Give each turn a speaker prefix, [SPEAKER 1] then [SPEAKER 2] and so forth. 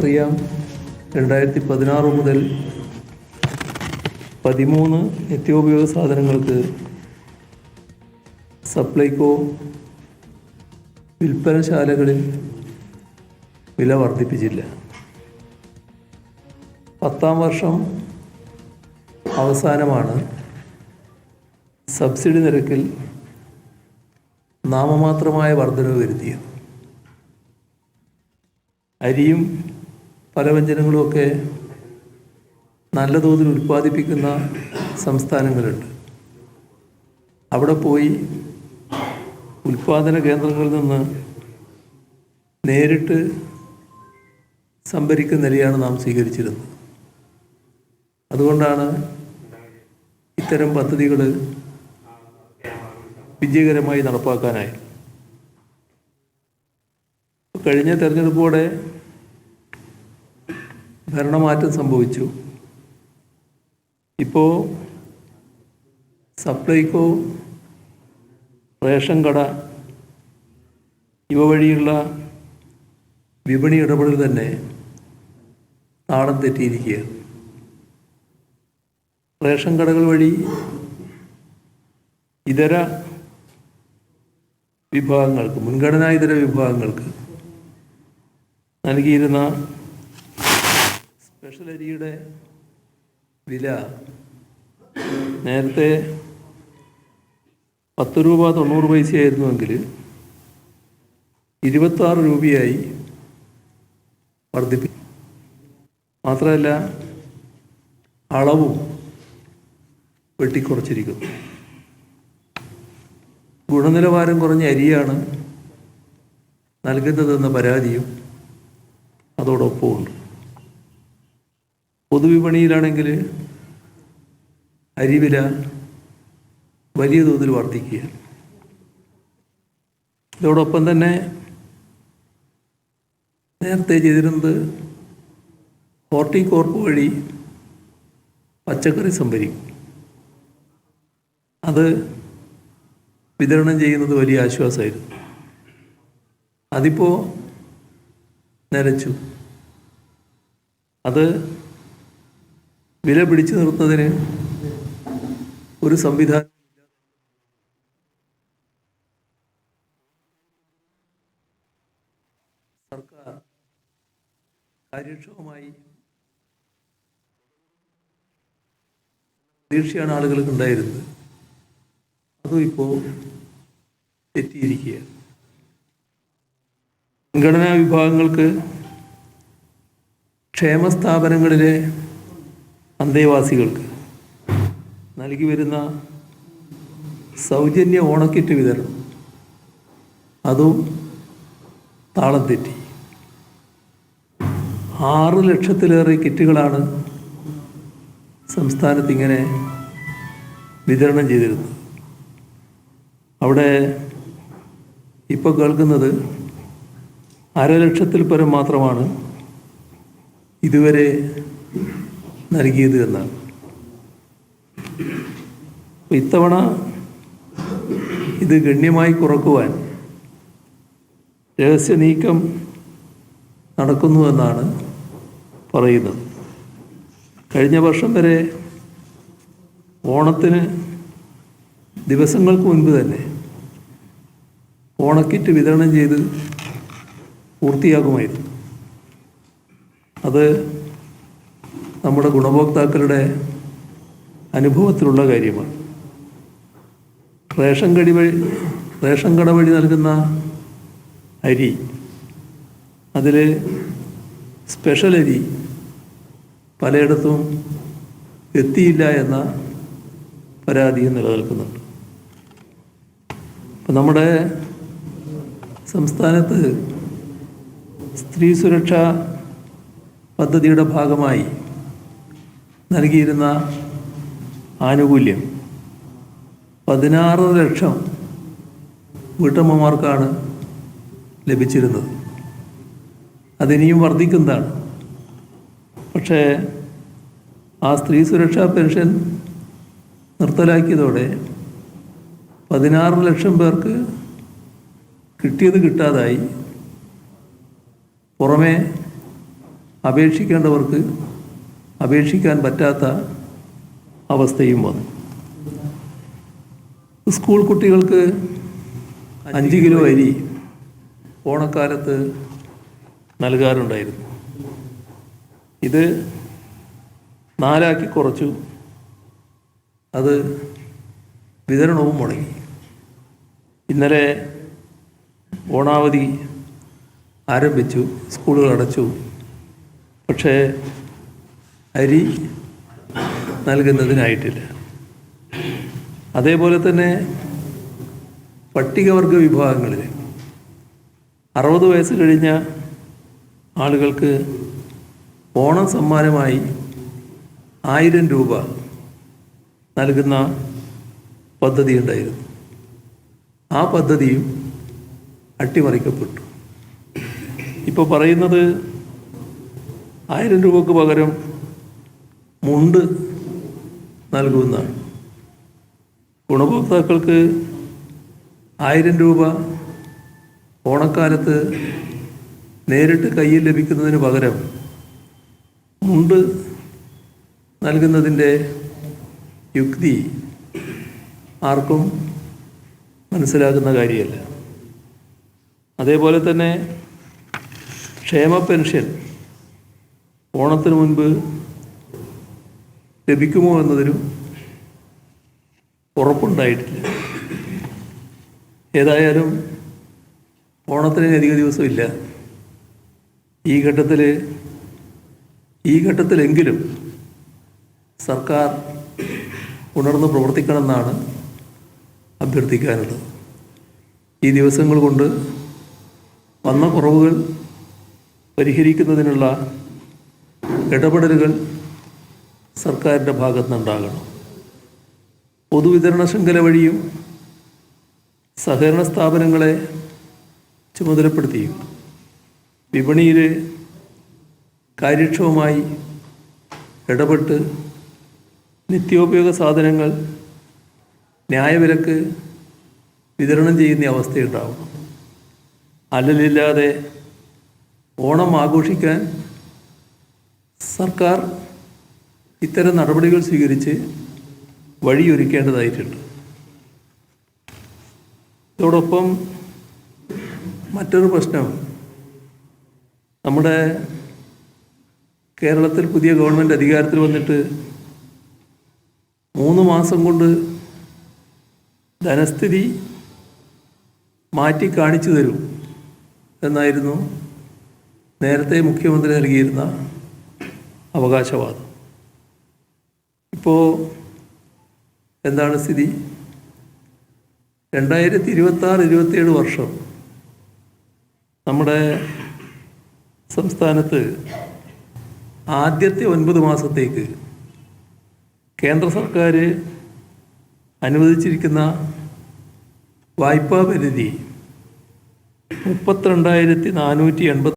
[SPEAKER 1] നമുക്കറിയാം 2016 മുതൽ 13 നിത്യോപയോഗ സാധനങ്ങൾക്ക് സപ്ലൈകോ വിൽപ്പനശാലകളിൽ വില വർദ്ധിപ്പിച്ചില്ല. 10ാം വർഷം അവസാനമാണ് സബ്സിഡി നിരക്കിൽ നാമമാത്രമായ വർധനവ് വരുത്തിയത്. അരിയും പലവ്യഞ്ജനങ്ങളുമൊക്കെ നല്ല തോതിൽ ഉൽപ്പാദിപ്പിക്കുന്ന സംസ്ഥാനങ്ങളുണ്ട്. അവിടെ പോയി ഉൽപ്പാദന കേന്ദ്രങ്ങളിൽ നിന്ന് നേരിട്ട് സംഭരിക്കുന്ന നിലയാണ് നാം സ്വീകരിച്ചിരുന്നത്. അതുകൊണ്ടാണ് ഇത്തരം പദ്ധതികൾ വിജയകരമായി നടപ്പാക്കാനായി. കഴിഞ്ഞ തെരഞ്ഞെടുപ്പോടെ ഭരണമാറ്റം സംഭവിച്ചു. ഇപ്പോൾ സപ്ലൈകോ, റേഷൻ കട ഇവ വഴിയുള്ള വിപണി ഇടപെടൽ തന്നെ താളം തെറ്റിയിരിക്കുകയാണ്. റേഷൻ കടകൾ വഴി ഇതര വിഭാഗങ്ങൾക്ക്, മുൻഗണനാ ഇതര വിഭാഗങ്ങൾക്ക് നൽകിയിരുന്ന സ്പെഷ്യൽ അരിയുടെ വില നേരത്തെ 10 രൂപ 90 പൈസയായിരുന്നുവെങ്കിൽ 26 രൂപയായി വർദ്ധിപ്പിച്ചു. മാത്രമല്ല അളവും വെട്ടിക്കുറച്ചിരിക്കുന്നു. ഗുണനിലവാരം കുറഞ്ഞ അരിയാണ് നൽകുന്നതെന്ന പരാതിയും അതോടൊപ്പമുണ്ട്. പൊതുവിപണിയിലാണെങ്കിൽ അരിവില വലിയ തോതിൽ വർദ്ധിക്കുകയാണ്. ഇതോടൊപ്പം തന്നെ നേരത്തെ ചെയ്തിരുന്നത് ഹോർട്ടികോർപ്പ് വഴി പച്ചക്കറി സംഭരിക്കും. അത് വിതരണം ചെയ്യുന്നത് വലിയ ആശ്വാസമായിരുന്നു. അതിപ്പോൾ നിലച്ചു. അത് വില പിടിച്ചു നിർത്തുന്നതിന് ഒരു സംവിധാനം സർക്കാർ കാര്യക്ഷമമായി പ്രതീക്ഷയാണ് ആളുകൾക്ക് ഉണ്ടായിരുന്നത്. അതും ഇപ്പോൾ തെറ്റിയിരിക്കുകയാണ്. മുൻഗണനാ വിഭാഗങ്ങൾക്ക് ക്ഷേമസ്ഥാപനങ്ങളിലെ അന്തേവാസികൾക്ക് നൽകി വരുന്ന സൗജന്യ ഓണക്കിറ്റ് വിതരണം അതും താളം തെറ്റി. 6 ലക്ഷത്തിലേറെ കിറ്റുകളാണ് സംസ്ഥാനത്ത് ഇങ്ങനെ വിതരണം ചെയ്തിരുന്നത്. അവിടെ ഇപ്പോൾ കേൾക്കുന്നത് 1/2 ലക്ഷത്തിൽ പരം മാത്രമാണ് ഇതുവരെ നൽകിയത് എന്നാണ്. ഇത്തവണ ഇത് ഗണ്യമായി കുറക്കുവാൻ രഹസ്യ നീക്കം നടക്കുന്നുവെന്നാണ് പറയുന്നത്. കഴിഞ്ഞ വർഷം വരെ ഓണത്തിന് ദിവസങ്ങൾക്ക് മുൻപ് തന്നെ ഓണക്കിറ്റ് വിതരണം ചെയ്ത് പൂർത്തിയാകുമായിരുന്നു. അത് നമ്മുടെ ഗുണഭോക്താക്കളുടെ അനുഭവത്തിലുള്ള കാര്യമാണ്. റേഷൻ കട വഴി നൽകുന്ന അരി, അതിൽ സ്പെഷ്യൽ അരി പലയിടത്തും എത്തിയില്ല എന്ന പരാതിയും നിലനിൽക്കുന്നുണ്ട്. അപ്പം നമ്മുടെ സംസ്ഥാനത്ത് സ്ത്രീ സുരക്ഷാ പദ്ധതിയുടെ ഭാഗമായി നൽകിയിരുന്ന ആനുകൂല്യം 16 ലക്ഷം വീട്ടമ്മമാർക്കാണ് ലഭിച്ചിരുന്നത്. അതിനിയും വർദ്ധിക്കുന്നതാണ്. പക്ഷേ ആ സ്ത്രീ സുരക്ഷാ പെൻഷൻ നിർത്തലാക്കിയതോടെ 16 ലക്ഷം പേർക്ക് കിട്ടിയത് കിട്ടാതായി. പുറമെ അപേക്ഷിക്കേണ്ടവർക്ക് അപേക്ഷിക്കാൻ പറ്റാത്ത അവസ്ഥയും വന്നു. സ്കൂൾ കുട്ടികൾക്ക് 5 കിലോ അരി ഓണക്കാലത്ത് നൽകാറുണ്ടായിരുന്നു. ഇത് 4 കുറച്ചു. അത് വിതരണവും മുടങ്ങി. ഇന്നലെ ഓണാവധി ആരംഭിച്ചു, സ്കൂളുകൾ അടച്ചു. പക്ഷേ അരി നൽകുന്നതിനായിട്ടില്ല. അതേപോലെ തന്നെ പട്ടികവർഗ വിഭാഗങ്ങളിൽ 60 വയസ്സ് കഴിഞ്ഞ ആളുകൾക്ക് ഓണം സമ്മാനമായി 1000 രൂപ നൽകുന്ന പദ്ധതി ഉണ്ടായിരുന്നു. ആ പദ്ധതിയും അട്ടിമറിക്കപ്പെട്ടു. ഇപ്പോൾ പറയുന്നത് 1000 രൂപക്ക് പകരം മുണ്ട് നൽകുമെന്നാണ്. ഗുണഭോക്താക്കൾക്ക് 1000 രൂപ ഓണക്കാലത്ത് നേരിട്ട് കയ്യിൽ ലഭിക്കുന്നതിന് പകരം മുണ്ട് നൽകുന്നതിൻ്റെ യുക്തി ആർക്കും മനസ്സിലാകുന്ന കാര്യമല്ല. അതേപോലെ തന്നെ ക്ഷേമ പെൻഷൻ ഓണത്തിന് മുൻപ് ലഭിക്കുമോ എന്നതിനും ഉറപ്പുണ്ടായിട്ടില്ല. ഏതായാലും ഓണത്തിന് അധിക ദിവസമില്ല. ഈ ഘട്ടത്തിലെങ്കിലും സർക്കാർ ഉണർന്ന് പ്രവർത്തിക്കണമെന്നാണ് അഭ്യർത്ഥിക്കാനുള്ളത്. ഈ ദിവസങ്ങൾ കൊണ്ട് വന്ന കുറവുകൾ പരിഹരിക്കുന്നതിനുള്ള ഇടപെടലുകൾ സർക്കാരിൻ്റെ ഭാഗത്ത് നിന്നുണ്ടാകണം. പൊതുവിതരണ ശൃംഖല വഴിയും സഹകരണ സ്ഥാപനങ്ങളെ ചുമതലപ്പെടുത്തിയും വിപണിയിൽ കാര്യക്ഷമമായി ഇടപെട്ട് നിത്യോപയോഗ സാധനങ്ങൾ ന്യായവിലക്ക് വിതരണം ചെയ്യുന്ന അവസ്ഥയുണ്ടാവണം. അല്ലലില്ലാതെ ഓണം ആഘോഷിക്കാൻ സർക്കാർ ഇത്തരം നടപടികൾ സ്വീകരിച്ച് വഴിയൊരുക്കേണ്ടതായിട്ടുണ്ട്. ഇതോടൊപ്പം മറ്റൊരു പ്രശ്നം, നമ്മുടെ കേരളത്തിൽ പുതിയ ഗവൺമെൻറ് അധികാരത്തിൽ വന്നിട്ട് 3 മാസം കൊണ്ട് ധനസ്ഥിതി മാറ്റി കാണിച്ചു തരും എന്നായിരുന്നു നേരത്തെ മുഖ്യമന്ത്രി നൽകിയിരുന്ന അവകാശവാദം. ഇപ്പോൾ എന്താണ് സ്ഥിതി? 2026-27 വർഷം നമ്മുടെ സംസ്ഥാനത്ത് ആദ്യത്തെ 9 മാസത്തേക്ക് കേന്ദ്ര സർക്കാർ അനുവദിച്ചിരിക്കുന്ന വായ്പാ പരിധി 32,480